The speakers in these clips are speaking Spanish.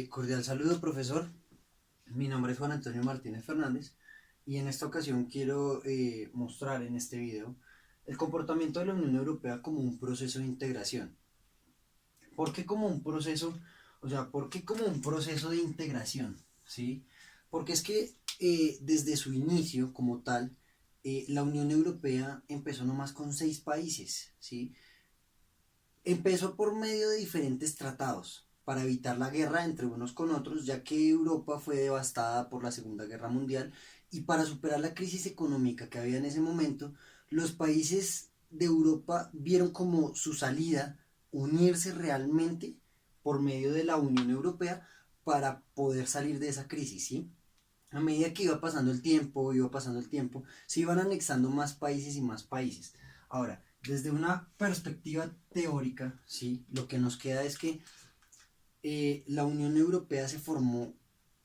Cordial saludo, profesor. Mi nombre es Juan Antonio Martínez Fernández y en esta ocasión quiero mostrar en este video el comportamiento de la Unión Europea como un proceso de integración. ¿Por qué como un proceso? O sea, ¿por qué como un proceso de integración? ¿Sí? Porque es que desde su inicio como tal, la Unión Europea empezó nomás con 6 países, ¿sí? Empezó por medio de diferentes tratados para evitar la guerra entre unos con otros, ya que Europa fue devastada por la Segunda Guerra Mundial y para superar la crisis económica que había en ese momento, los países de Europa vieron como su salida unirse realmente por medio de la Unión Europea para poder salir de esa crisis, ¿sí? A medida que iba pasando el tiempo, se iban anexando más países y más países. Ahora, desde una perspectiva teórica, ¿sí? Lo que nos queda es que la Unión Europea se formó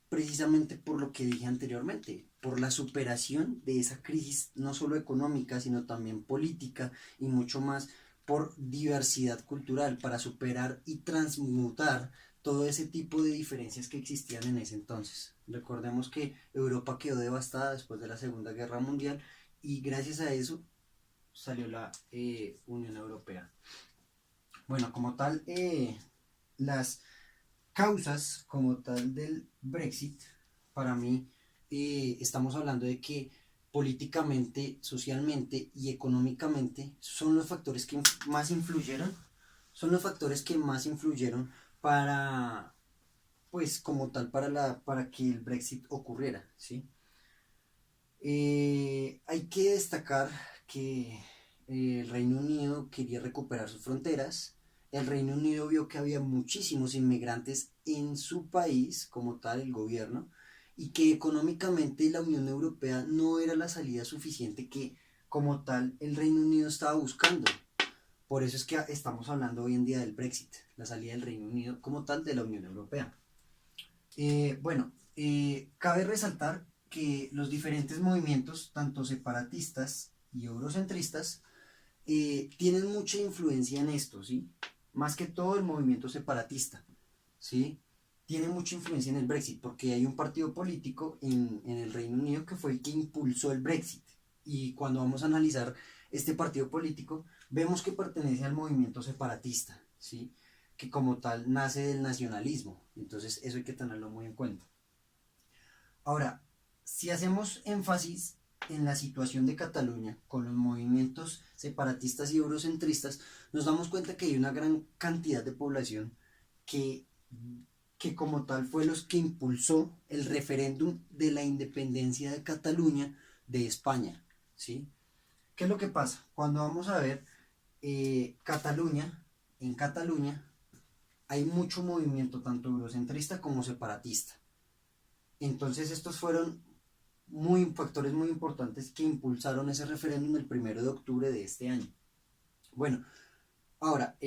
precisamente por lo que dije anteriormente, por la superación de esa crisis no solo económica, sino también política y mucho más por diversidad cultural, para superar y transmutar todo ese tipo de diferencias que existían en ese entonces. Recordemos que Europa quedó devastada después de la Segunda Guerra Mundial y gracias a eso salió la Unión Europea. Bueno, como tal, las causas como tal del Brexit, para mí, estamos hablando de que políticamente, socialmente y económicamente son los factores que más influyeron, son los factores que más influyeron para, pues como tal, para que el Brexit ocurriera, ¿sí? Hay que destacar que el Reino Unido quería recuperar sus fronteras. El Reino Unido vio que había muchísimos inmigrantes en su país, como tal, el gobierno, y que económicamente la Unión Europea no era la salida suficiente que, como tal, el Reino Unido estaba buscando. Por eso es que estamos hablando hoy en día del Brexit, la salida del Reino Unido como tal de la Unión Europea. Cabe resaltar que los diferentes movimientos, tanto separatistas y eurocentristas, tienen mucha influencia en esto, ¿sí? Más que todo el movimiento separatista, ¿sí? Tiene mucha influencia en el Brexit, porque hay un partido político en el Reino Unido que fue el que impulsó el Brexit. Y cuando vamos a analizar este partido político, vemos que pertenece al movimiento separatista, ¿sí? Que como tal nace del nacionalismo. Entonces eso hay que tenerlo muy en cuenta. Ahora, si hacemos énfasis en la situación de Cataluña con los movimientos separatistas y eurocentristas, nos damos cuenta que hay una gran cantidad de población que, que como tal fue los que impulsó el referéndum de la independencia de Cataluña de España, ¿sí? ¿Qué es lo que pasa? Cuando vamos a ver Cataluña, en Cataluña hay mucho movimiento tanto eurocentrista como separatista. Entonces estos fueron factores muy importantes que impulsaron ese referéndum el 1 de octubre de este año. Bueno, ahora,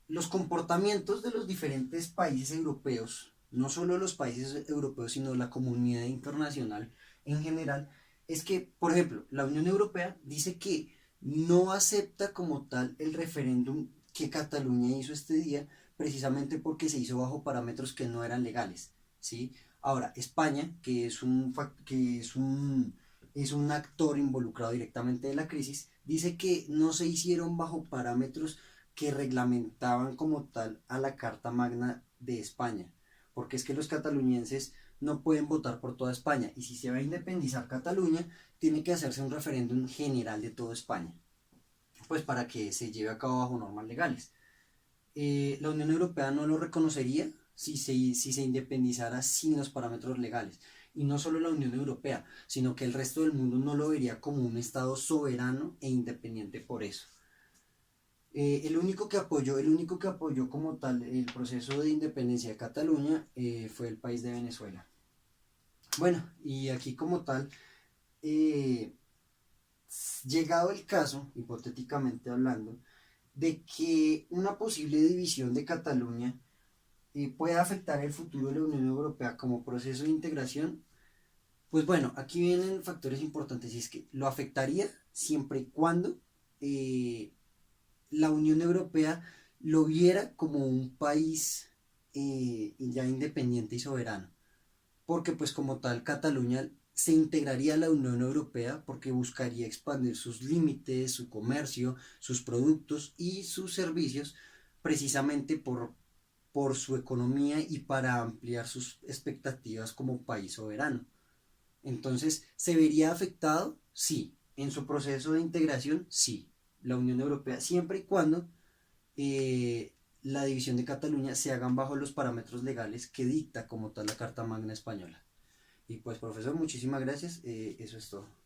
los comportamientos de los diferentes países europeos, no solo los países europeos, sino la comunidad internacional en general, es que, por ejemplo, la Unión Europea dice que no acepta como tal el referéndum que Cataluña hizo este día, precisamente porque se hizo bajo parámetros que no eran legales, ¿sí? Ahora, España, es un actor involucrado directamente en la crisis, dice que no se hicieron bajo parámetros que reglamentaban como tal a la Carta Magna de España, porque es que los cataluñenses no pueden votar por toda España y si se va a independizar Cataluña, tiene que hacerse un referéndum general de toda España, pues para que se lleve a cabo bajo normas legales. La Unión Europea no lo reconocería si se independizara sin los parámetros legales. Y no solo la Unión Europea, sino que el resto del mundo no lo vería como un Estado soberano e independiente por eso. El único que apoyó como tal el proceso de independencia de Cataluña fue el país de Venezuela. Bueno, y aquí como tal, eh, llegado el caso, hipotéticamente hablando, de que una posible división de Cataluña pueda afectar el futuro de la Unión Europea como proceso de integración, pues bueno, aquí vienen factores importantes y es que lo afectaría siempre y cuando la Unión Europea lo viera como un país ya independiente y soberano, porque pues como tal Cataluña se integraría a la Unión Europea porque buscaría expandir sus límites, su comercio, sus productos y sus servicios precisamente por su economía y para ampliar sus expectativas como país soberano. Entonces, ¿se vería afectado? Sí. En su proceso de integración, sí. La Unión Europea, siempre y cuando la división de Cataluña se hagan bajo los parámetros legales que dicta como tal la Carta Magna Española. Y pues, profesor, muchísimas gracias. Eso es todo.